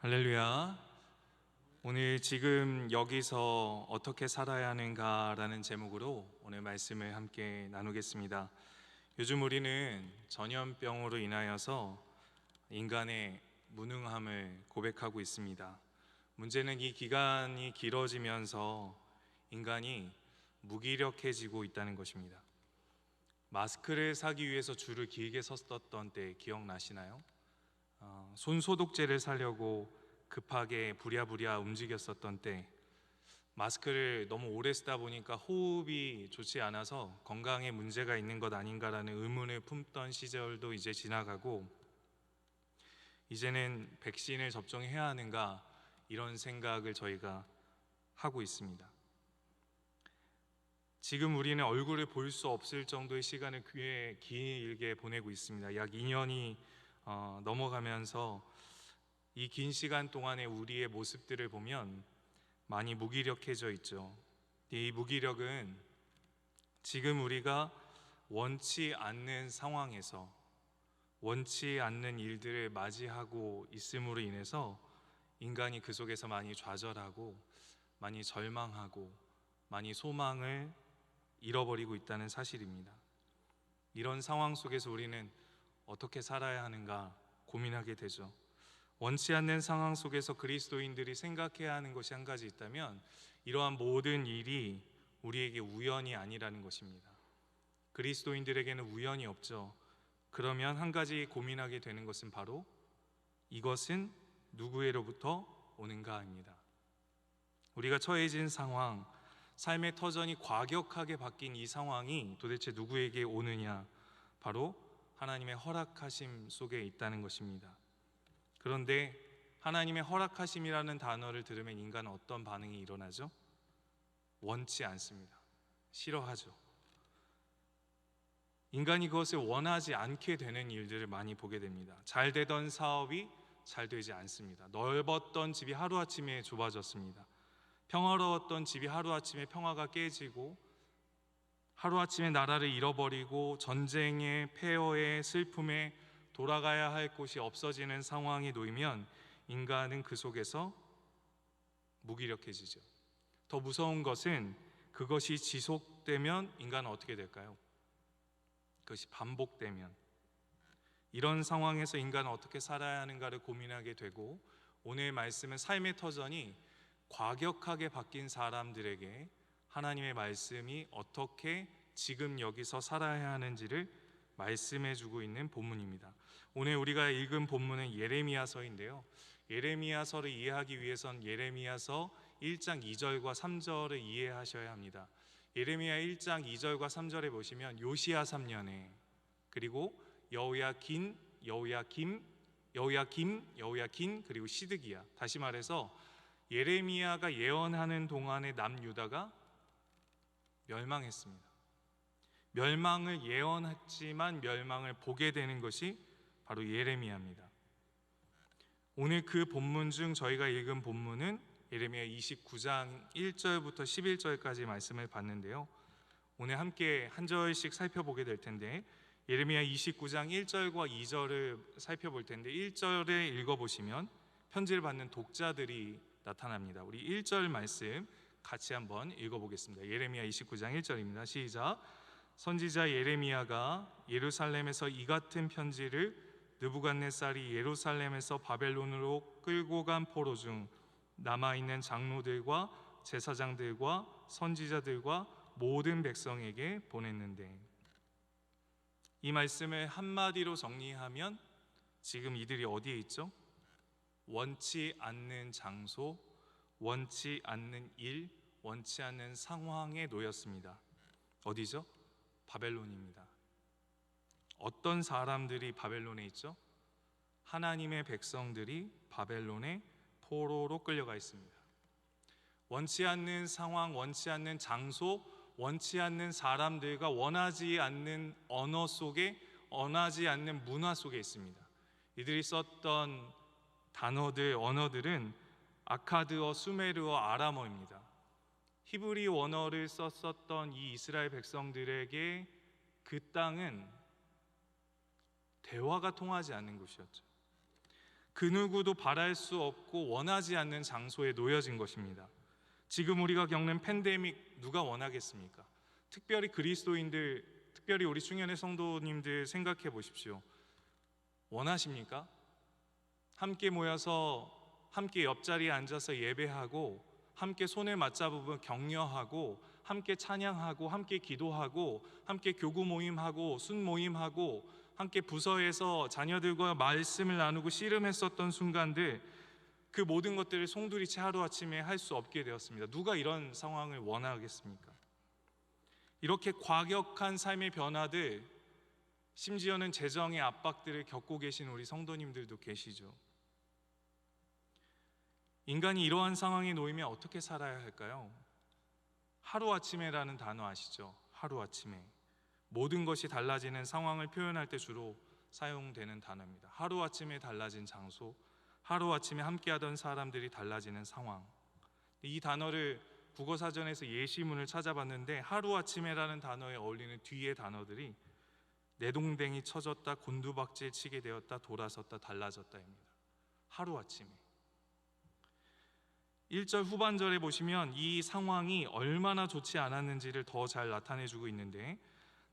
할렐루야. 오늘 지금 여기서 어떻게 살아야 하는가라는 제목으로 오늘 말씀을 함께 나누겠습니다. 요즘 우리는 전염병으로 인하여서 인간의 무능함을 고백하고 있습니다. 문제는 이 기간이 길어지면서 인간이 무기력해지고 있다는 것입니다. 마스크를 사기 위해서 줄을 길게 섰었던 때 기억나시나요? 손소독제를 사려고 급하게 부랴부랴 움직였었던 때, 마스크를 너무 오래 쓰다 보니까 호흡이 좋지 않아서 건강에 문제가 있는 것 아닌가라는 의문을 품던 시절도 이제 지나가고, 이제는 백신을 접종해야 하는가 이런 생각을 저희가 하고 있습니다. 지금 우리는 얼굴을 볼 수 없을 정도의 시간을 꽤 길게 보내고 있습니다. 약 2년이 넘어가면서 이 긴 시간 동안에 우리의 모습들을 보면 많이 무기력해져 있죠. 이 무기력은 지금 우리가 원치 않는 상황에서 원치 않는 일들을 맞이하고 있음으로 인해서 인간이 그 속에서 많이 좌절하고 많이 절망하고 많이 소망을 잃어버리고 있다는 사실입니다. 이런 상황 속에서 우리는 어떻게 살아야 하는가 고민하게 되죠. 원치 않는 상황 속에서 그리스도인들이 생각해야 하는 것이 한 가지 있다면 이러한 모든 일이 우리에게 우연이 아니라는 것입니다. 그리스도인들에게는 우연이 없죠. 그러면 한 가지 고민하게 되는 것은 바로 이것은 누구에로부터 오는가입니다. 우리가 처해진 상황, 삶의 터전이 과격하게 바뀐 이 상황이 도대체 누구에게 오느냐? 바로 하나님의 허락하심 속에 있다는 것입니다. 그런데 하나님의 허락하심이라는 단어를 들으면 인간은 어떤 반응이 일어나죠? 원치 않습니다. 싫어하죠. 인간이 그것을 원하지 않게 되는 일들을 많이 보게 됩니다. 잘 되던 사업이 잘 되지 않습니다. 넓었던 집이 하루아침에 좁아졌습니다. 평화로웠던 집이 하루아침에 평화가 깨지고 하루아침에 나라를 잃어버리고 전쟁의 폐허의 슬픔에 돌아가야 할 곳이 없어지는 상황이 놓이면 인간은 그 속에서 무기력해지죠. 더 무서운 것은 그것이 지속되면 인간은 어떻게 될까요? 그것이 반복되면 이런 상황에서 인간은 어떻게 살아야 하는가를 고민하게 되고, 오늘 말씀은 삶의 터전이 과격하게 바뀐 사람들에게 하나님의 말씀이 어떻게 지금 여기서 살아야 하는지를 말씀해 주고 있는 본문입니다. 오늘 우리가 읽은 본문은 예레미야서인데요, 예레미야서를 이해하기 위해선 예레미야서 1장 2절과 3절을 이해하셔야 합니다. 예레미야 1장 2절과 3절에 보시면 요시야 3년에 그리고 여호야긴 그리고 시드기야, 다시 말해서 예레미야가 예언하는 동안에 남유다가 멸망했습니다. 멸망을 예언했지만 멸망을 보게 되는 것이 바로 예레미야입니다. 오늘 그 본문 중 저희가 읽은 본문은 예레미야 29장 1절부터 11절까지 말씀을 봤는데요, 오늘 함께 한 절씩 살펴보게 될 텐데, 예레미야 29장 1절과 2절을 살펴볼 텐데 1절을 읽어보시면 편지를 받는 독자들이 나타납니다. 우리 1절 말씀 같이 한번 읽어보겠습니다. 예레미야 29장 1절입니다. 시작. 선지자 예레미야가 예루살렘에서 이 같은 편지를 느부갓네살이 예루살렘에서 바벨론으로 끌고 간 포로 중 남아있는 장로들과 제사장들과 선지자들과 모든 백성에게 보냈는데, 이 말씀을 한마디로 정리하면 지금 이들이 어디에 있죠? 원치 않는 장소, 원치 않는 일, 원치 않는 상황에 놓였습니다. 어디죠? 바벨론입니다. 어떤 사람들이 바벨론에 있죠? 하나님의 백성들이 바벨론의 포로로 끌려가 있습니다. 원치 않는 상황, 원치 않는 장소, 원치 않는 사람들과 원하지 않는 언어 속에, 원하지 않는 문화 속에 있습니다. 이들이 썼던 단어들, 언어들은 아카드어, 수메르어, 아람어입니다. 히브리 원어를 썼었던 이 이스라엘 백성들에게 그 땅은 대화가 통하지 않는 곳이었죠. 그 누구도 바랄 수 없고 원하지 않는 장소에 놓여진 것입니다. 지금 우리가 겪는 팬데믹 누가 원하겠습니까? 특별히 그리스도인들, 특별히 우리 충현의 성도님들 생각해 보십시오. 원하십니까? 함께 모여서 함께 옆자리에 앉아서 예배하고 함께 손을 맞잡으며 격려하고 함께 찬양하고 함께 기도하고 함께 교구 모임하고 순 모임하고 함께 부서에서 자녀들과 말씀을 나누고 씨름했었던 순간들, 그 모든 것들을 송두리째 하루아침에 할 수 없게 되었습니다. 누가 이런 상황을 원하겠습니까? 이렇게 과격한 삶의 변화들, 심지어는 재정의 압박들을 겪고 계신 우리 성도님들도 계시죠. 인간이 이러한 상황에 놓이면 어떻게 살아야 할까요? 하루아침에라는 단어 아시죠? 하루아침에. 모든 것이 달라지는 상황을 표현할 때 주로 사용되는 단어입니다. 하루아침에 달라진 장소, 하루아침에 함께하던 사람들이 달라지는 상황. 이 단어를 국어사전에서 예시문을 찾아봤는데 하루아침에라는 단어에 어울리는 뒤의 단어들이 내동댕이 쳐졌다, 곤두박질 치게 되었다, 돌아섰다, 달라졌다입니다. 하루아침에. 1절 후반절에 보시면 이 상황이 얼마나 좋지 않았는지를 더 잘 나타내주고 있는데,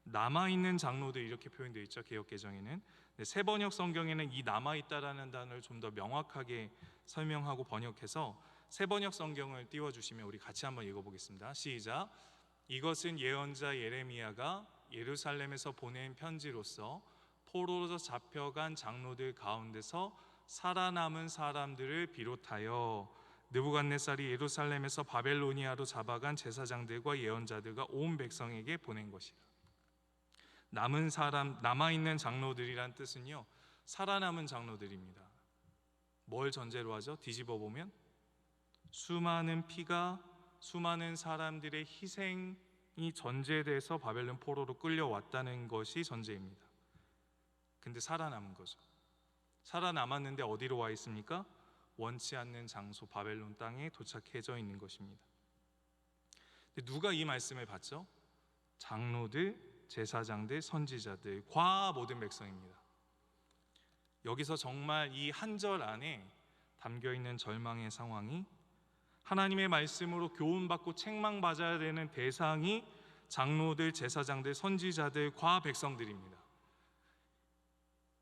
남아있는 장로들 이렇게 표현되어 있죠. 개역개정에는. 새번역 성경에는 이 남아있다라는 단어를 좀 더 명확하게 설명하고 번역해서 새번역 성경을 띄워주시면 우리 같이 한번 읽어보겠습니다. 시작. 이것은 예언자 예레미야가 예루살렘에서 보낸 편지로서 포로로 잡혀간 장로들 가운데서 살아남은 사람들을 비롯하여 느부갓네살이 예루살렘에서 바벨로니아로 잡아간 제사장들과 예언자들과 온 백성에게 보낸 것이라. 남은 사람, 남아있는 장로들이란 뜻은요, 살아남은 장로들입니다. 뭘 전제로 하죠? 뒤집어 보면 수많은 피가, 수많은 사람들의 희생이 전제돼서 바벨론 포로로 끌려왔다는 것이 전제입니다. 근데 살아남은 거죠. 살아남았는데 어디로 와 있습니까? 원치 않는 장소 바벨론 땅에 도착해져 있는 것입니다. 근데 누가 이 말씀을 받죠? 장로들, 제사장들, 선지자들과 모든 백성입니다. 여기서 정말 이 한 절 안에 담겨있는 절망의 상황이, 하나님의 말씀으로 교훈받고 책망받아야 되는 대상이 장로들, 제사장들, 선지자들과 백성들입니다.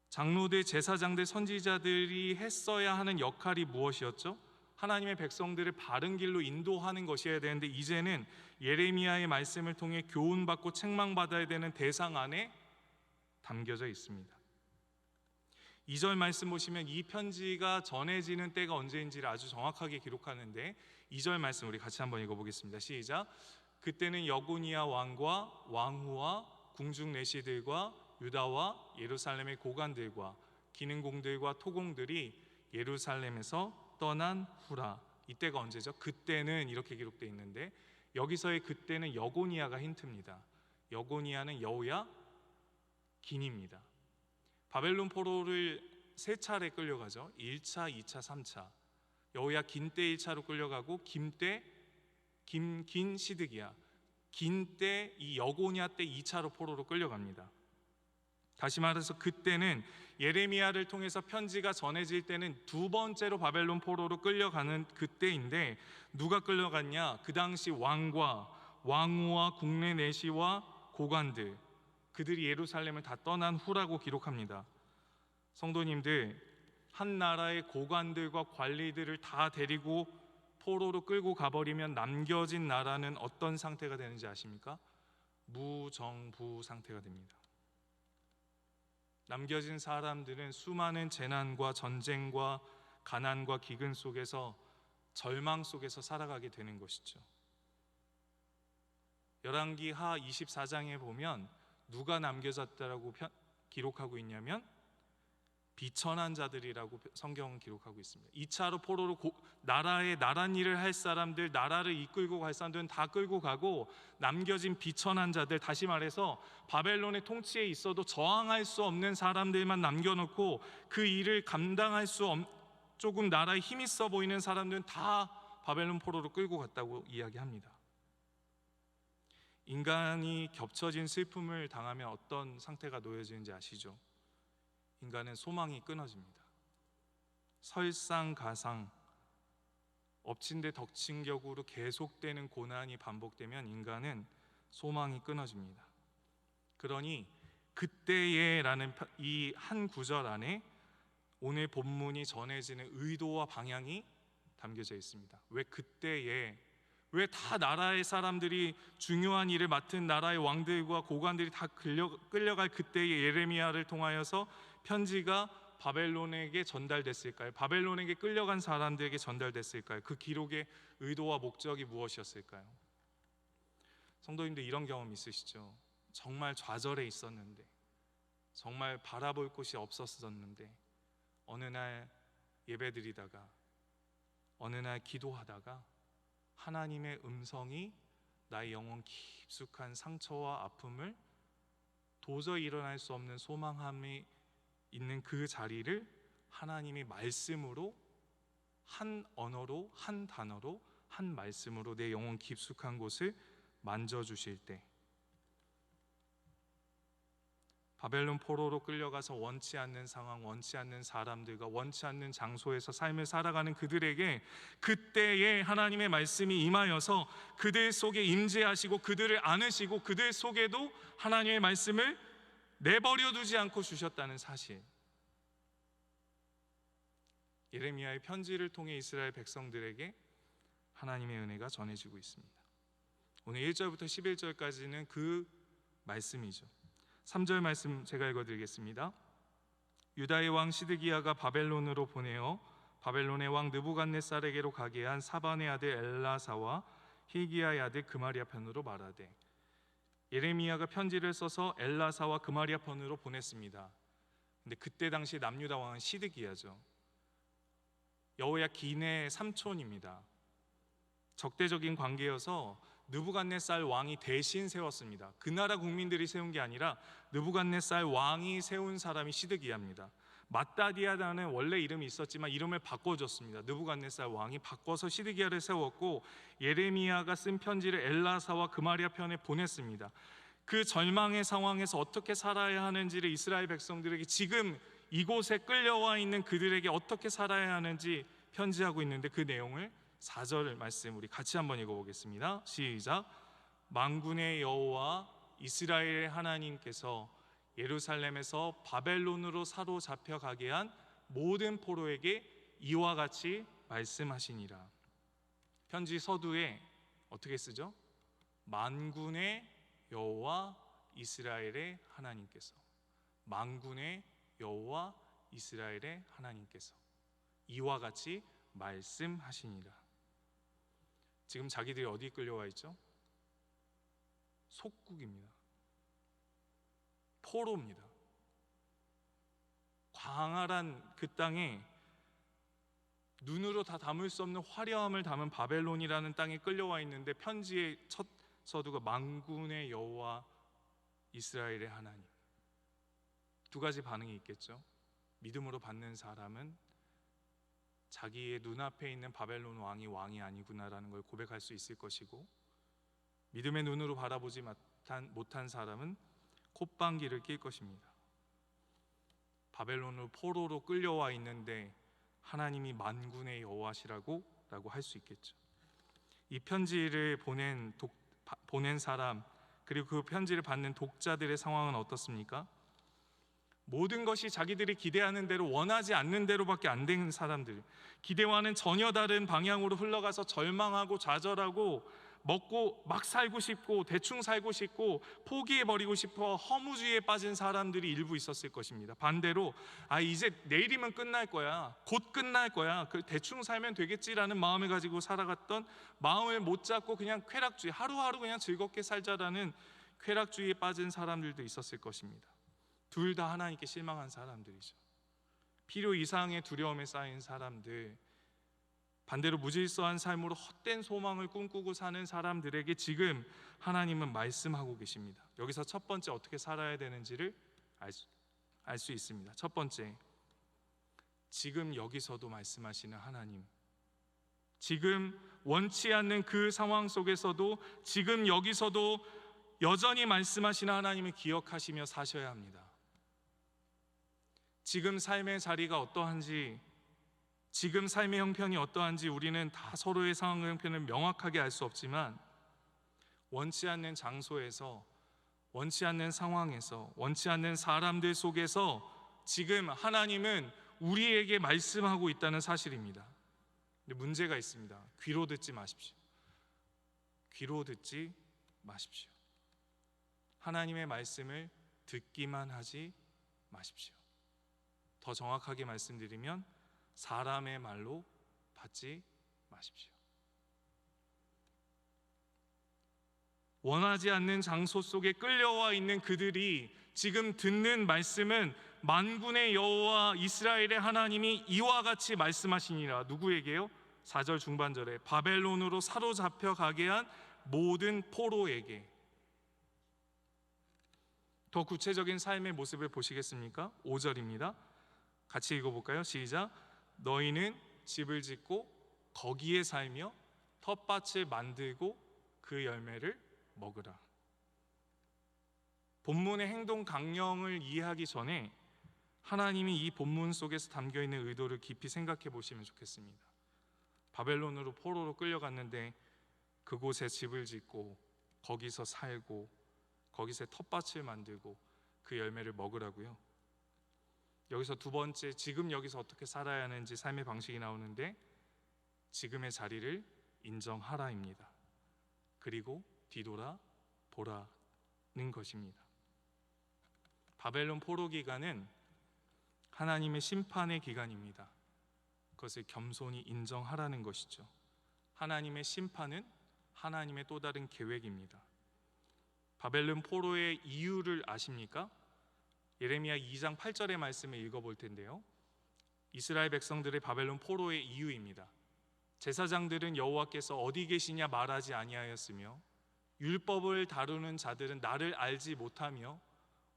장로들, 제사장들, 선지자들이 했어야 하는 역할이 무엇이었죠? 하나님의 백성들을 바른 길로 인도하는 것이어야 되는데, 이제는 예레미야의 말씀을 통해 교훈받고 책망받아야 되는 대상 안에 담겨져 있습니다. 2절 말씀 보시면 이 편지가 전해지는 때가 언제인지를 아주 정확하게 기록하는데, 2절 말씀 우리 같이 한번 읽어보겠습니다. 시작. 그때는 여고니아 왕과 왕후와 궁중 내시들과 유다와 예루살렘의 고관들과 기능공들과 토공들이 예루살렘에서 떠난 후라. 이때가 언제죠? 그때는 이렇게 기록되어 있는데, 여기서의 그때는 여고니아가 힌트입니다. 여고니아는 여호야 긴입니다. 바벨론 포로를 세 차례 끌려가죠. 1차, 2차, 3차. 여호야 긴 때 1차로 끌려가고, 긴 시드기야, 긴 때 이 여고니아 때 2차로 포로로 끌려갑니다. 다시 말해서 그때는 예레미야를 통해서 편지가 전해질 때는 두 번째로 바벨론 포로로 끌려가는 그때인데, 누가 끌려갔냐? 그 당시 왕과 왕후와 국내 내시와 고관들, 그들이 예루살렘을 다 떠난 후라고 기록합니다. 성도님들, 한 나라의 고관들과 관리들을 다 데리고 포로로 끌고 가버리면 남겨진 나라는 어떤 상태가 되는지 아십니까? 무정부 상태가 됩니다. 남겨진 사람들은 수많은 재난과 전쟁과 가난과 기근 속에서, 절망 속에서 살아가게 되는 것이죠. 열왕기 하 24장에 보면 누가 남겨졌다라고 기록하고 있냐면 비천한 자들이라고 성경은 기록하고 있습니다. 2차로 포로로 나라의 나란 일을 할 사람들, 나라를 이끌고 갈 사람들은 다 끌고 가고, 남겨진 비천한 자들, 다시 말해서 바벨론의 통치에 있어도 저항할 수 없는 사람들만 남겨놓고 그 일을 감당할 수 조금 나라에 힘 있어 보이는 사람들은 다 바벨론 포로로 끌고 갔다고 이야기합니다. 인간이 겹쳐진 슬픔을 당하면 어떤 상태가 놓여지는지 아시죠? 인간은 소망이 끊어집니다. 설상가상, 엎친 데 덮친 격으로 계속되는 고난이 반복되면 인간은 소망이 끊어집니다. 그러니 그때에라는 이 한 구절 안에 오늘 본문이 전해지는 의도와 방향이 담겨져 있습니다. 왜 그때에, 왜 다 나라의 사람들이 중요한 일을 맡은 나라의 왕들과 고관들이 다 끌려갈 그때의 예레미야를 통하여서 편지가 바벨론에게 전달됐을까요? 바벨론에게 끌려간 사람들에게 전달됐을까요? 그 기록의 의도와 목적이 무엇이었을까요? 성도님들, 이런 경험 있으시죠? 정말 좌절해 있었는데, 정말 바라볼 곳이 없었었는데, 어느 날 예배드리다가, 어느 날 기도하다가 하나님의 음성이 나의 영혼 깊숙한 상처와 아픔을, 도저히 일어날 수 없는 소망함이 있는 그 자리를 하나님이 말씀으로, 한 언어로, 한 단어로, 한 말씀으로 내 영혼 깊숙한 곳을 만져주실 때, 바벨론 포로로 끌려가서 원치 않는 상황, 원치 않는 사람들과 원치 않는 장소에서 삶을 살아가는 그들에게 그때에 하나님의 말씀이 임하여서 그들 속에 임재하시고 그들을 안으시고 그들 속에도 하나님의 말씀을 내버려 두지 않고 주셨다는 사실, 예레미야의 편지를 통해 이스라엘 백성들에게 하나님의 은혜가 전해지고 있습니다. 오늘 1절부터 11절까지는 그 말씀이죠. 3절 말씀 제가 읽어드리겠습니다. 유다의 왕 시드기야가 바벨론으로 보내어 바벨론의 왕 느부갓네살에게로 가게 한 사반의 아들 엘라사와 hil기야의 아들 그마리아 편으로 말하되, 예레미야가 편지를 써서 엘라사와 그마리아 편으로 보냈습니다. 근데 그때 당시 남유다 왕은 시드기야죠. 여호야긴의 삼촌입니다. 적대적인 관계여서 느부갓네살 왕이 대신 세웠습니다. 그 나라 국민들이 세운 게 아니라 느부갓네살 왕이 세운 사람이 시드기야입니다. 마따디아라는 원래 이름이 있었지만 이름을 바꿔줬습니다. 느부갓네살 왕이 바꿔서 시드기야를 세웠고, 예레미야가 쓴 편지를 엘라사와 그마리아 편에 보냈습니다. 그 절망의 상황에서 어떻게 살아야 하는지를 이스라엘 백성들에게, 지금 이곳에 끌려와 있는 그들에게 어떻게 살아야 하는지 편지하고 있는데, 그 내용을 4절 말씀 우리 같이 한번 읽어보겠습니다. 시작. 만군의 여호와 이스라엘의 하나님께서 예루살렘에서 바벨론으로 사로잡혀 가게 한 모든 포로에게 이와 같이 말씀하시니라. 편지 서두에 어떻게 쓰죠? 만군의 여호와 이스라엘의 하나님께서, 만군의 여호와 이스라엘의 하나님께서 이와 같이 말씀하시니라. 지금 자기들이 어디 끌려와 있죠? 속국입니다. 포로입니다. 광활한 그 땅에 눈으로 다 담을 수 없는 화려함을 담은 바벨론이라는 땅에 끌려와 있는데, 편지의 첫 서두가 만군의 여호와 이스라엘의 하나님. 두 가지 반응이 있겠죠. 믿음으로 받는 사람은 자기의 눈앞에 있는 바벨론 왕이 아니구나라는 걸 고백할 수 있을 것이고, 믿음의 눈으로 바라보지 못한 사람은 콧방귀를 낄 것입니다. 바벨론으로 포로로 끌려와 있는데 하나님이 만군의 여호와시라고 할 수 있겠죠. 이 편지를 보낸 사람, 그리고 그 편지를 받는 독자들의 상황은 어떻습니까? 모든 것이 자기들이 기대하는 대로, 원하지 않는 대로밖에 안 된 사람들, 기대와는 전혀 다른 방향으로 흘러가서 절망하고 좌절하고 먹고 막 살고 싶고 대충 살고 싶고 포기해버리고 싶어 허무주의에 빠진 사람들이 일부 있었을 것입니다. 반대로 이제 내일이면 끝날 거야, 곧 끝날 거야, 대충 살면 되겠지라는 마음을 가지고 살아갔던, 마음을 못 잡고 그냥 쾌락주의, 하루하루 그냥 즐겁게 살자라는 쾌락주의에 빠진 사람들도 있었을 것입니다. 둘 다 하나님께 실망한 사람들이죠. 필요 이상의 두려움에 쌓인 사람들, 반대로 무질서한 삶으로 헛된 소망을 꿈꾸고 사는 사람들에게 지금 하나님은 말씀하고 계십니다. 여기서 첫 번째 어떻게 살아야 되는지를 알 수 있습니다. 첫 번째, 지금 여기서도 말씀하시는 하나님, 지금 원치 않는 그 상황 속에서도 지금 여기서도 여전히 말씀하시는 하나님을 기억하시며 사셔야 합니다. 지금 삶의 자리가 어떠한지 지금 삶의 형편이 어떠한지 우리는 다 서로의 상황 형편을 명확하게 알 수 없지만 원치 않는 장소에서, 원치 않는 상황에서, 원치 않는 사람들 속에서 지금 하나님은 우리에게 말씀하고 있다는 사실입니다. 근데 문제가 있습니다. 귀로 듣지 마십시오. 귀로 듣지 마십시오. 하나님의 말씀을 듣기만 하지 마십시오. 더 정확하게 말씀드리면 사람의 말로 받지 마십시오. 원하지 않는 장소 속에 끌려와 있는 그들이 지금 듣는 말씀은 만군의 여호와 이스라엘의 하나님이 이와 같이 말씀하시니라. 누구에게요? 4절 중반절에 바벨론으로 사로잡혀 가게 한 모든 포로에게. 더 구체적인 삶의 모습을 보시겠습니까? 5절입니다. 같이 읽어볼까요? 시작. 너희는 집을 짓고 거기에 살며 텃밭을 만들고 그 열매를 먹으라. 본문의 행동 강령을 이해하기 전에 하나님이 이 본문 속에서 담겨있는 의도를 깊이 생각해 보시면 좋겠습니다. 바벨론으로 포로로 끌려갔는데 그곳에 집을 짓고 거기서 살고 거기서 텃밭을 만들고 그 열매를 먹으라고요. 여기서 두 번째, 지금 여기서 어떻게 살아야 하는지 삶의 방식이 나오는데 지금의 자리를 인정하라입니다. 그리고 뒤돌아 보라는 것입니다. 바벨론 포로 기간은 하나님의 심판의 기간입니다. 그것을 겸손히 인정하라는 것이죠. 하나님의 심판은 하나님의 또 다른 계획입니다. 바벨론 포로의 이유를 아십니까? 예레미야 2장 8절의 말씀을 읽어볼 텐데요. 이스라엘 백성들의 바벨론 포로의 이유입니다. 제사장들은 여호와께서 어디 계시냐 말하지 아니하였으며 율법을 다루는 자들은 나를 알지 못하며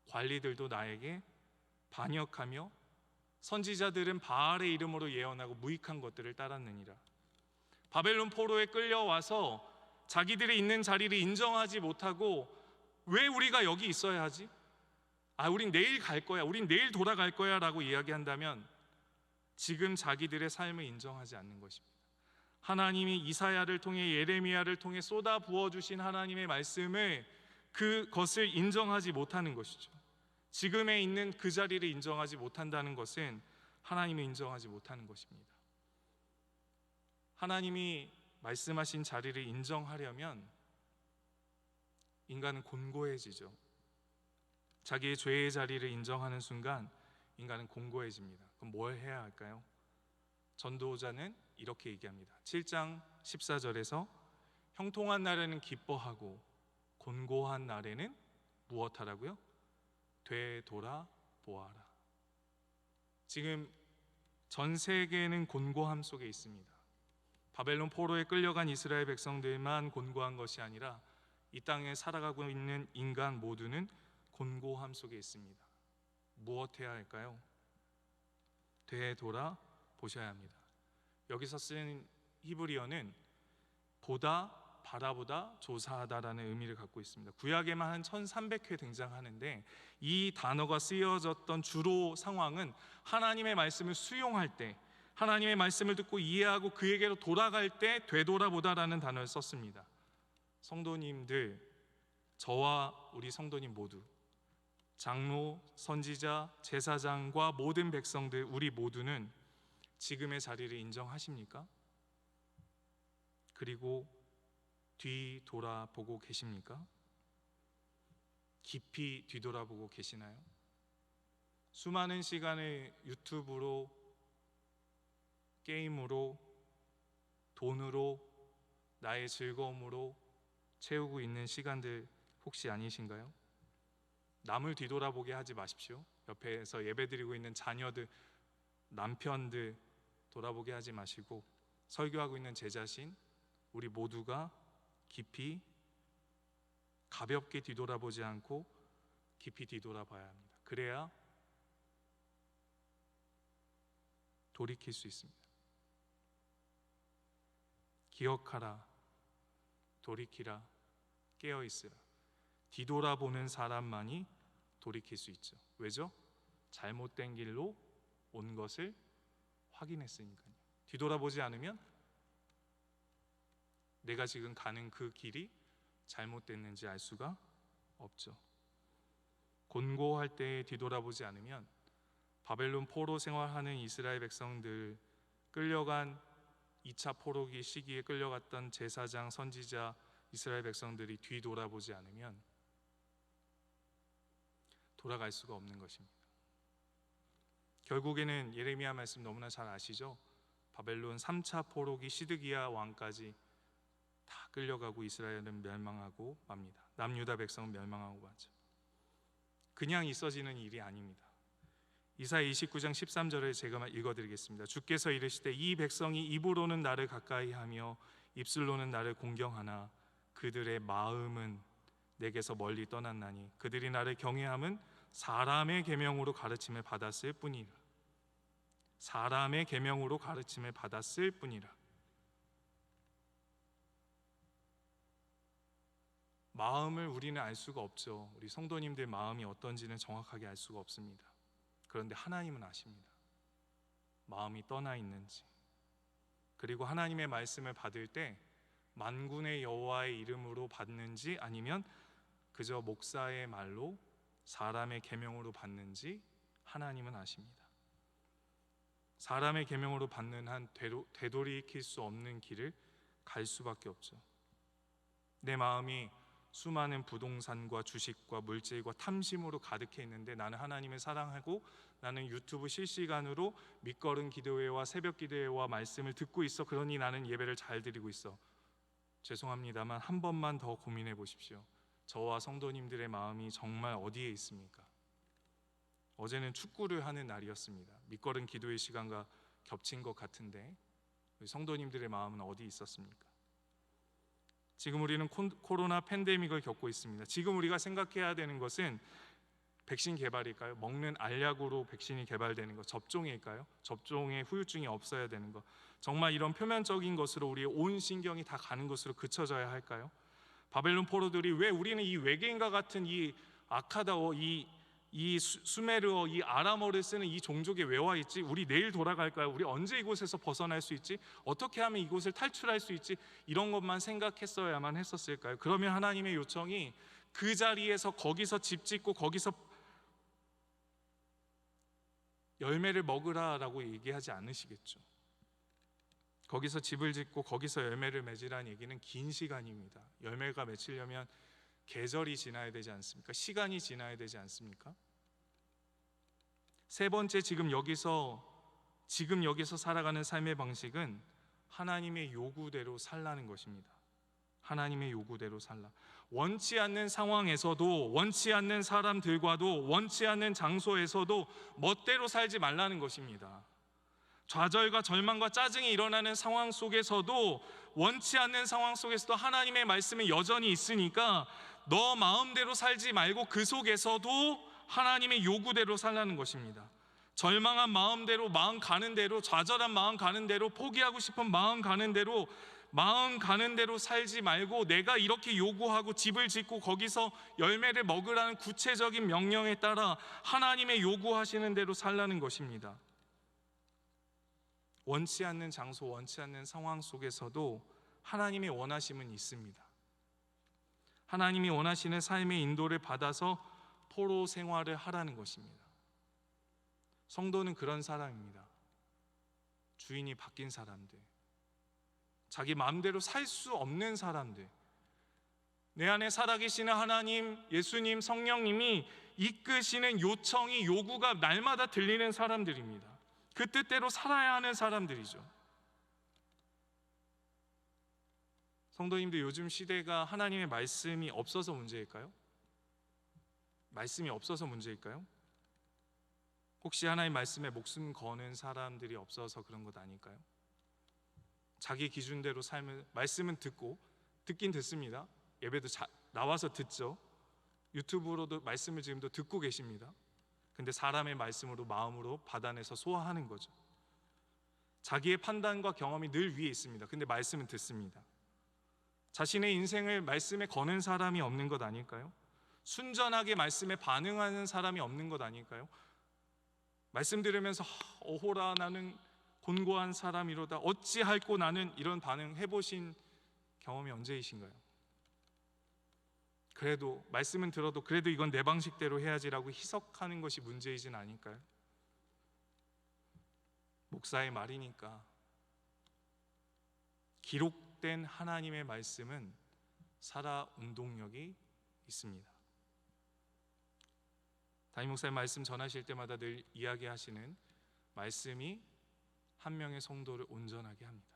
관리들도 나에게 반역하며 선지자들은 바알의 이름으로 예언하고 무익한 것들을 따랐느니라. 바벨론 포로에 끌려와서 자기들이 있는 자리를 인정하지 못하고 왜 우리가 여기 있어야 하지? 우린 내일 갈 거야, 우린 내일 돌아갈 거야 라고 이야기한다면 지금 자기들의 삶을 인정하지 않는 것입니다. 하나님이 이사야를 통해 예레미야를 통해 쏟아 부어주신 하나님의 말씀을 그것을 인정하지 못하는 것이죠. 지금에 있는 그 자리를 인정하지 못한다는 것은 하나님을 인정하지 못하는 것입니다. 하나님이 말씀하신 자리를 인정하려면 인간은 곤고해지죠. 자기의 죄의 자리를 인정하는 순간 인간은 곤고해집니다. 그럼 뭘 해야 할까요? 전도자는 이렇게 얘기합니다. 7장 14절에서 형통한 날에는 기뻐하고 곤고한 날에는 무엇하라고요? 되돌아보아라. 지금 전 세계는 곤고함 속에 있습니다. 바벨론 포로에 끌려간 이스라엘 백성들만 곤고한 것이 아니라 이 땅에 살아가고 있는 인간 모두는 곤고함 속에 있습니다. 무엇 해야 할까요? 되돌아보셔야 합니다. 여기서 쓴 히브리어는 보다, 바라보다, 조사하다라는 의미를 갖고 있습니다. 구약에만 한 1300회 등장하는데 이 단어가 쓰여졌던 주로 상황은 하나님의 말씀을 수용할 때, 하나님의 말씀을 듣고 이해하고 그에게로 돌아갈 때 되돌아보다라는 단어를 썼습니다. 성도님들, 저와 우리 성도님 모두, 장로, 선지자, 제사장과 모든 백성들, 우리 모두는 지금의 자리를 인정하십니까? 그리고 뒤돌아보고 계십니까? 깊이 뒤돌아보고 계시나요? 수많은 시간을 유튜브로, 게임으로, 돈으로, 나의 즐거움으로 채우고 있는 시간들 혹시 아니신가요? 남을 뒤돌아보게 하지 마십시오. 옆에서 예배드리고 있는 자녀들, 남편들 돌아보게 하지 마시고 설교하고 있는 제 자신, 우리 모두가 깊이 가볍게 뒤돌아보지 않고 깊이 뒤돌아봐야 합니다. 그래야 돌이킬 수 있습니다. 기억하라, 돌이키라, 깨어있으라. 뒤돌아보는 사람만이 돌이킬 수 있죠. 왜죠? 잘못된 길로 온 것을 확인했으니까요. 뒤돌아보지 않으면 내가 지금 가는 그 길이 잘못됐는지 알 수가 없죠. 곤고할 때 뒤돌아보지 않으면 바벨론 포로 생활하는 이스라엘 백성들, 끌려간 2차 포로기 시기에 끌려갔던 제사장, 선지자, 이스라엘 백성들이 뒤돌아보지 않으면 돌아갈 수가 없는 것입니다. 결국에는 예레미야 말씀 너무나 잘 아시죠? 바벨론 3차 포로기 시드기야 왕까지 다 끌려가고 이스라엘은 멸망하고 맙니다. 남유다 백성은 멸망하고 마죠. 그냥 있어지는 일이 아닙니다. 이사야 29장 13절을 제가 읽어드리겠습니다. 주께서 이르시되 이 백성이 입으로는 나를 가까이하며 입술로는 나를 공경하나 그들의 마음은 내게서 멀리 떠났나니 그들이 나를 경외함은 사람의 계명으로 가르침을 받았을 뿐이라. 사람의 계명으로 가르침을 받았을 뿐이라. 마음을 우리는 알 수가 없죠. 우리 성도님들 마음이 어떤지는 정확하게 알 수가 없습니다. 그런데 하나님은 아십니다. 마음이 떠나 있는지. 그리고 하나님의 말씀을 받을 때 만군의 여호와의 이름으로 받는지 아니면 그저 목사의 말로 사람의 계명으로 받는지 하나님은 아십니다. 사람의 계명으로 받는 한 되돌이킬 수 없는 길을 갈 수밖에 없죠. 내 마음이 수많은 부동산과 주식과 물질과 탐심으로 가득해 있는데 나는 하나님을 사랑하고 나는 유튜브 실시간으로 밑거른 기도회와 새벽 기도회와 말씀을 듣고 있어. 그러니 나는 예배를 잘 드리고 있어. 죄송합니다만 한 번만 더 고민해 보십시오. 저와 성도님들의 마음이 정말 어디에 있습니까? 어제는 축구를 하는 날이었습니다. 밑거른 기도회 시간과 겹친 것 같은데 성도님들의 마음은 어디 있었습니까? 지금 우리는 코로나 팬데믹을 겪고 있습니다. 지금 우리가 생각해야 되는 것은 백신 개발일까요? 먹는 알약으로 백신이 개발되는 것, 접종일까요? 접종에 후유증이 없어야 되는 것. 정말 이런 표면적인 것으로 우리의 온 신경이 다 가는 것으로 그쳐져야 할까요? 바벨론 포로들이 왜 우리는 이 외계인과 같은 이 아카다어, 이 수메르어, 이 아람어를 쓰는 이 종족에 왜 와 있지? 우리 내일 돌아갈까요? 우리 언제 이곳에서 벗어날 수 있지? 어떻게 하면 이곳을 탈출할 수 있지? 이런 것만 생각했어야만 했었을까요? 그러면 하나님의 요청이 그 자리에서 거기서 집 짓고 거기서 열매를 먹으라라고 얘기하지 않으시겠죠. 거기서 집을 짓고 거기서 열매를 맺으라는 얘기는 긴 시간입니다. 열매가 맺히려면 계절이 지나야 되지 않습니까? 시간이 지나야 되지 않습니까? 세 번째, 지금 여기서 살아가는 삶의 방식은 하나님의 요구대로 살라는 것입니다. 하나님의 요구대로 살라. 원치 않는 상황에서도, 원치 않는 사람들과도, 원치 않는 장소에서도 멋대로 살지 말라는 것입니다. 좌절과 절망과 짜증이 일어나는 상황 속에서도, 원치 않는 상황 속에서도 하나님의 말씀이 여전히 있으니까 너 마음대로 살지 말고 그 속에서도 하나님의 요구대로 살라는 것입니다. 절망한 마음대로, 마음 가는 대로, 좌절한 마음 가는 대로, 포기하고 싶은 마음 가는 대로, 마음 가는 대로 살지 말고 내가 이렇게 요구하고 집을 짓고 거기서 열매를 먹으라는 구체적인 명령에 따라 하나님의 요구하시는 대로 살라는 것입니다. 원치 않는 장소, 원치 않는 상황 속에서도 하나님의 원하심은 있습니다. 하나님이 원하시는 삶의 인도를 받아서 포로 생활을 하라는 것입니다. 성도는 그런 사람입니다. 주인이 바뀐 사람들, 자기 마음대로 살 수 없는 사람들, 내 안에 살아계시는 하나님, 예수님, 성령님이 이끄시는 요청이, 요구가 날마다 들리는 사람들입니다. 그 뜻대로 살아야 하는 사람들이죠. 성도님들, 요즘 시대가 하나님의 말씀이 없어서 문제일까요? 말씀이 없어서 문제일까요? 혹시 하나님 말씀에 목숨 거는 사람들이 없어서 그런 것 아닐까요? 자기 기준대로 삶을, 말씀은 듣긴 듣습니다. 예배도 나와서 듣죠. 유튜브로도 말씀을 지금도 듣고 계십니다. 근데 사람의 말씀으로, 마음으로 받아내서 소화하는 거죠. 자기의 판단과 경험이 늘 위에 있습니다. 근데 말씀은 듣습니다. 자신의 인생을 말씀에 거는 사람이 없는 것 아닐까요? 순전하게 말씀에 반응하는 사람이 없는 것 아닐까요? 말씀 들으면서 어호라 나는 곤고한 사람이로다 어찌할꼬 나는, 이런 반응 해보신 경험이 언제이신가요? 그래도 말씀은 들어도 그래도 이건 내 방식대로 해야지라고 희석하는 것이 문제이진 않을까요? 목사의 말이니까. 기록된 하나님의 말씀은 살아 운동력이 있습니다. 담임 목사님 말씀 전하실 때마다 늘 이야기하시는 말씀이 한 명의 성도를 온전하게 합니다.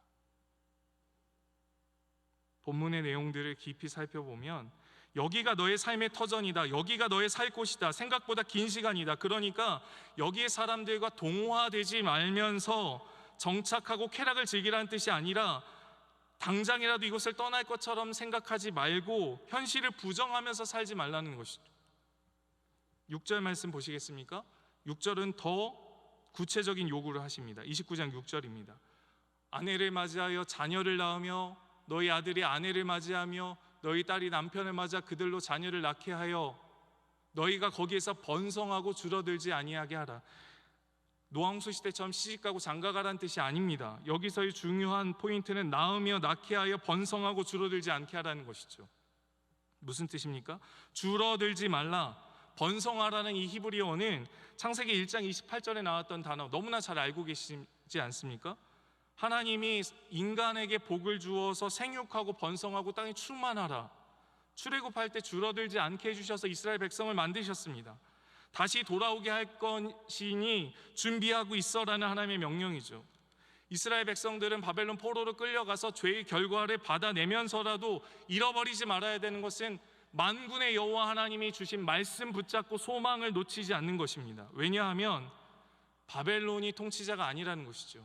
본문의 내용들을 깊이 살펴보면 여기가 너의 삶의 터전이다, 여기가 너의 살 곳이다, 생각보다 긴 시간이다, 그러니까 여기의 사람들과 동화되지 말면서 정착하고 쾌락을 즐기라는 뜻이 아니라 당장이라도 이곳을 떠날 것처럼 생각하지 말고 현실을 부정하면서 살지 말라는 것이죠. 6절 말씀 보시겠습니까? 6절은 더 구체적인 요구를 하십니다. 29장 6절입니다. 아내를 맞이하여 자녀를 낳으며 너희 아들이 아내를 맞이하며 너희 딸이 남편을 맞아 그들로 자녀를 낳게 하여 너희가 거기에서 번성하고 줄어들지 아니하게 하라. 노왕수 시대처럼 시집가고 장가가라는 뜻이 아닙니다. 여기서의 중요한 포인트는 낳으며 낳게 하여 번성하고 줄어들지 않게 하라는 것이죠. 무슨 뜻입니까? 줄어들지 말라. 번성하라는 이 히브리어는 창세기 1장 28절에 나왔던 단어 너무나 잘 알고 계시지 않습니까? 하나님이 인간에게 복을 주어서 생육하고 번성하고 땅에 충만하라, 출애굽할 때 줄어들지 않게 해주셔서 이스라엘 백성을 만드셨습니다. 다시 돌아오게 할 것이니 준비하고 있어라는 하나님의 명령이죠. 이스라엘 백성들은 바벨론 포로로 끌려가서 죄의 결과를 받아내면서라도 잃어버리지 말아야 되는 것은 만군의 여호와 하나님이 주신 말씀 붙잡고 소망을 놓치지 않는 것입니다. 왜냐하면 바벨론이 통치자가 아니라는 것이죠.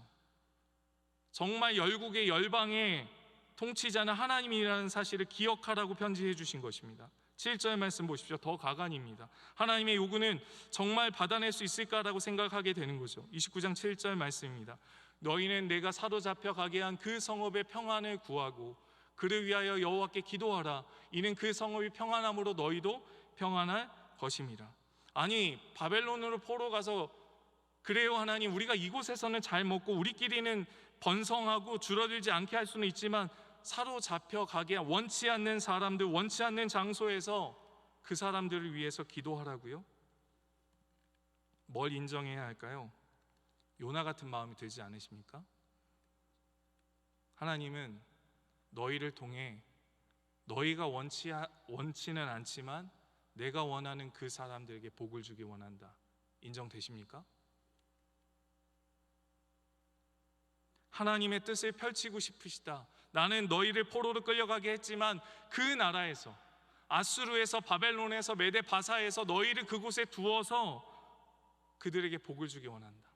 정말 열국의 열방의 통치자는 하나님이라는 사실을 기억하라고 편지해 주신 것입니다. 7절 말씀 보십시오. 더 가관입니다. 하나님의 요구는 정말 받아낼 수 있을까라고 생각하게 되는 거죠. 29장 7절 말씀입니다. 너희는 내가 사로잡혀 가게 한 그 성읍의 평안을 구하고 그를 위하여 여호와께 기도하라. 이는 그 성읍이 평안함으로 너희도 평안할 것임이라. 아니, 바벨론으로 포로 가서 그래요 하나님, 우리가 이곳에서는 잘 먹고 우리끼리는 번성하고 줄어들지 않게 할 수는 있지만 사로잡혀 가게 원치 않는 사람들, 원치 않는 장소에서 그 사람들을 위해서 기도하라고요? 뭘 인정해야 할까요? 요나 같은 마음이 들지 않으십니까? 하나님은 너희를 통해 너희가 원치는 않지만 내가 원하는 그 사람들에게 복을 주기 원한다. 인정되십니까? 하나님의 뜻을 펼치고 싶으시다. 나는 너희를 포로로 끌려가게 했지만 그 나라에서, 아수르에서, 바벨론에서, 메데 바사에서 너희를 그곳에 두어서 그들에게 복을 주기 원한다.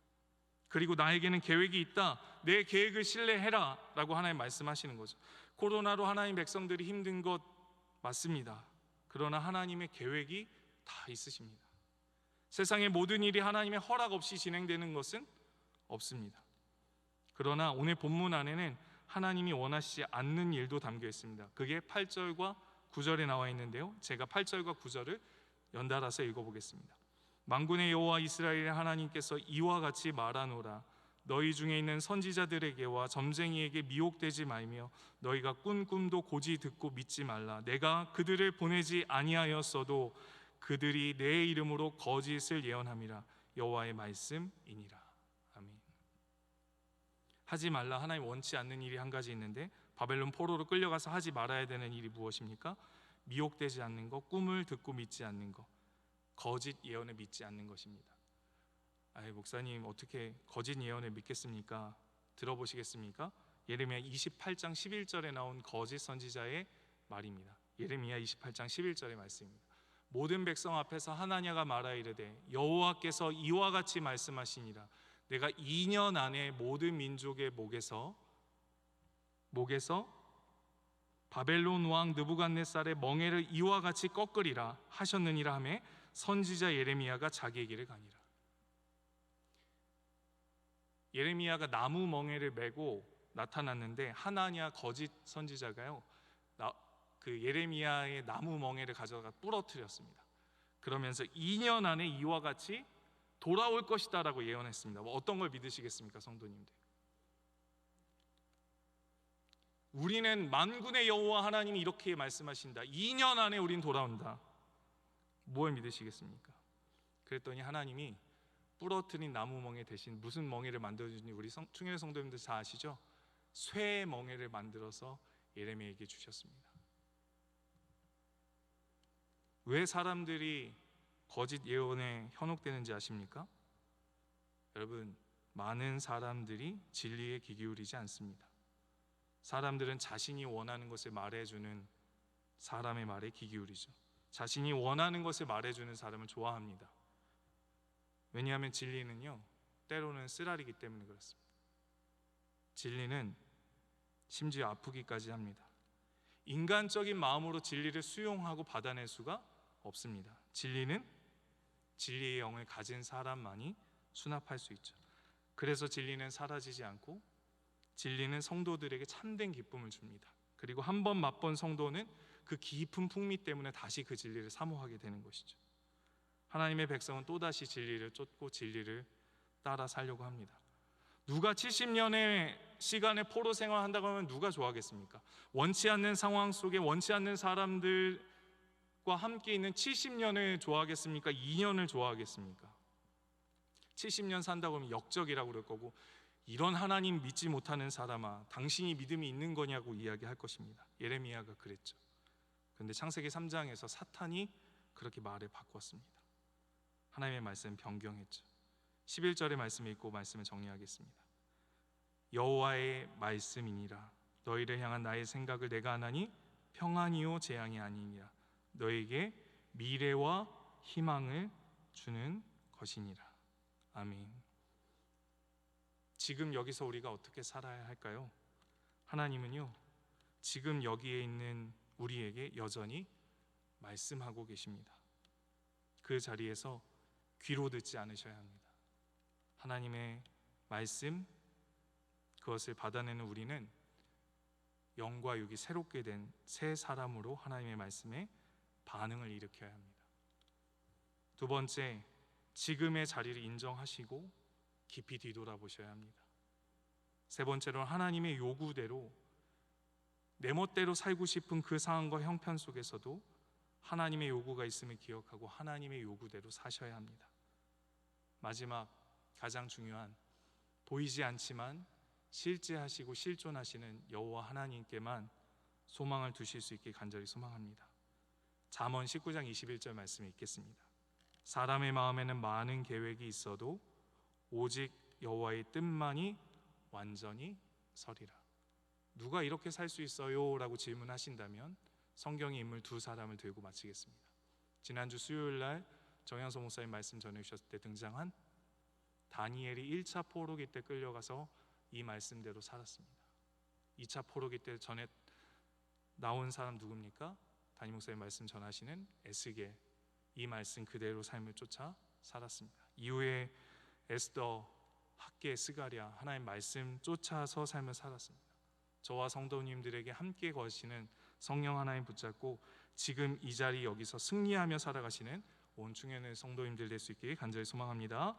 그리고 나에게는 계획이 있다. 내 계획을 신뢰해라 라고 하나님 말씀하시는 거죠. 코로나로 하나님 백성들이 힘든 것 맞습니다. 그러나 하나님의 계획이 다 있으십니다. 세상의 모든 일이 하나님의 허락 없이 진행되는 것은 없습니다. 그러나 오늘 본문 안에는 하나님이 원하시지 않는 일도 담겨 있습니다. 그게 8절과 9절에 나와 있는데요, 제가 8절과 9절을 연달아서 읽어보겠습니다. 만군의 여호와 이스라엘의 하나님께서 이와 같이 말하노라. 너희 중에 있는 선지자들에게와 점쟁이에게 미혹되지 말며 너희가 꾼 꿈도 고지 듣고 믿지 말라. 내가 그들을 보내지 아니하였어도 그들이 내 이름으로 거짓을 예언함이라. 여호와의 말씀이니라. 아멘. 하지 말라, 하나님 원치 않는 일이 한 가지 있는데 바벨론 포로로 끌려가서 하지 말아야 되는 일이 무엇입니까? 미혹되지 않는 것, 꿈을 듣고 믿지 않는 것, 거짓 예언을 믿지 않는 것입니다. 아이, 목사님 어떻게 거짓 예언을 믿겠습니까? 들어보시겠습니까? 예레미야 28장 11절에 나온 거짓 선지자의 말입니다. 예레미야 28장 11절의 말씀입니다. 모든 백성 앞에서 하나냐가 말하이르되 여호와께서 이와 같이 말씀하시니라. 내가 2년 안에 모든 민족의 목에서 바벨론 왕 느부갓네살의 멍에를 이와 같이 꺾으리라 하셨느니라 하매 선지자 예레미야가 자기에게를 가니라. 예레미야가 나무 멍에를 메고 나타났는데 하나냐 거짓 선지자가요, 그 예레미야의 나무 멍에를 가져가 부러뜨렸습니다. 그러면서 2년 안에 이와 같이 돌아올 것이다 라고 예언했습니다. 어떤 걸 믿으시겠습니까, 성도님들? 우리는 만군의 여호와 하나님이 이렇게 말씀하신다. 2년 안에 우린 돌아온다. 뭘 믿으시겠습니까? 그랬더니 하나님이 부러뜨린 나무 멍에 대신 무슨 멍에를 만들어주니 우리 충혈 성도님들 다 아시죠? 쇠 멍에를 만들어서 예레미야에게 주셨습니다. 왜 사람들이 거짓 예언에 현혹되는지 아십니까? 여러분, 많은 사람들이 진리에 귀 기울이지 않습니다. 사람들은 자신이 원하는 것을 말해주는 사람의 말에 귀 기울이죠. 자신이 원하는 것을 말해주는 사람을 좋아합니다. 왜냐하면 진리는요, 때로는 쓰라리기 때문에 그렇습니다. 진리는 심지어 아프기까지 합니다. 인간적인 마음으로 진리를 수용하고 받아낼 수가 없습니다. 진리는 진리의 영을 가진 사람만이 수납할 수 있죠. 그래서 진리는 사라지지 않고 진리는 성도들에게 참된 기쁨을 줍니다. 그리고 한 번 맛본 성도는 그 깊은 풍미 때문에 다시 그 진리를 사모하게 되는 것이죠. 하나님의 백성은 또다시 진리를 쫓고 진리를 따라 살려고 합니다. 누가 70년의 시간에 포로 생활한다고 하면 누가 좋아하겠습니까? 원치 않는 상황 속에 원치 않는 사람들과 함께 있는 70년을 좋아하겠습니까? 2년을 좋아하겠습니까? 70년 산다고 하면 역적이라고 그럴 거고, 이런 하나님 믿지 못하는 사람아, 당신이 믿음이 있는 거냐고 이야기할 것입니다. 예레미야가 그랬죠. 그런데 창세기 3장에서 사탄이 그렇게 말을 바꿨습니다. 하나님의 말씀 변경했죠. 11절의 말씀을 읽고 말씀을 정리하겠습니다. 여호와의 말씀이니라. 너희를 향한 나의 생각을 내가 아나니 평안이요 재앙이 아니니라. 너에게 미래와 희망을 주는 것이니라. 아멘. 지금 여기서 우리가 어떻게 살아야 할까요? 하나님은요, 지금 여기에 있는 우리에게 여전히 말씀하고 계십니다. 그 자리에서 귀로 듣지 않으셔야 합니다. 하나님의 말씀, 그것을 받아내는 우리는 영과 육이 새롭게 된 새 사람으로 하나님의 말씀에 반응을 일으켜야 합니다. 두 번째, 지금의 자리를 인정하시고 깊이 뒤돌아보셔야 합니다. 세 번째로는 하나님의 요구대로 내 멋대로 살고 싶은 그 상황과 형편 속에서도 하나님의 요구가 있음을 기억하고 하나님의 요구대로 사셔야 합니다. 마지막, 가장 중요한, 보이지 않지만 실제하시고 실존하시는 여호와 하나님께만 소망을 두실 수 있게 간절히 소망합니다. 잠언 19장 21절 말씀을 읽겠습니다. 사람의 마음에는 많은 계획이 있어도 오직 여호와의 뜻만이 완전히 서리라. 누가 이렇게 살 수 있어요? 라고 질문하신다면 성경의 인물 두 사람을 들고 마치겠습니다. 지난주 수요일날 정현서 목사님 말씀 전해주셨을 때 등장한 다니엘이 1차 포로기 때 끌려가서 이 말씀대로 살았습니다. 2차 포로기 때 전에 나온 사람 누굽니까? 담임 목사님 말씀 전하시는 에스겔, 이 말씀 그대로 삶을 쫓아 살았습니다. 이후에 에스더, 학개, 스가랴, 하나님 말씀 쫓아서 삶을 살았습니다. 저와 성도님들에게 함께 거시는 성령 하나님 붙잡고 지금 이 자리 여기서 승리하며 살아가시는 온 충현의 성도님들 될 수 있기를 간절히 소망합니다.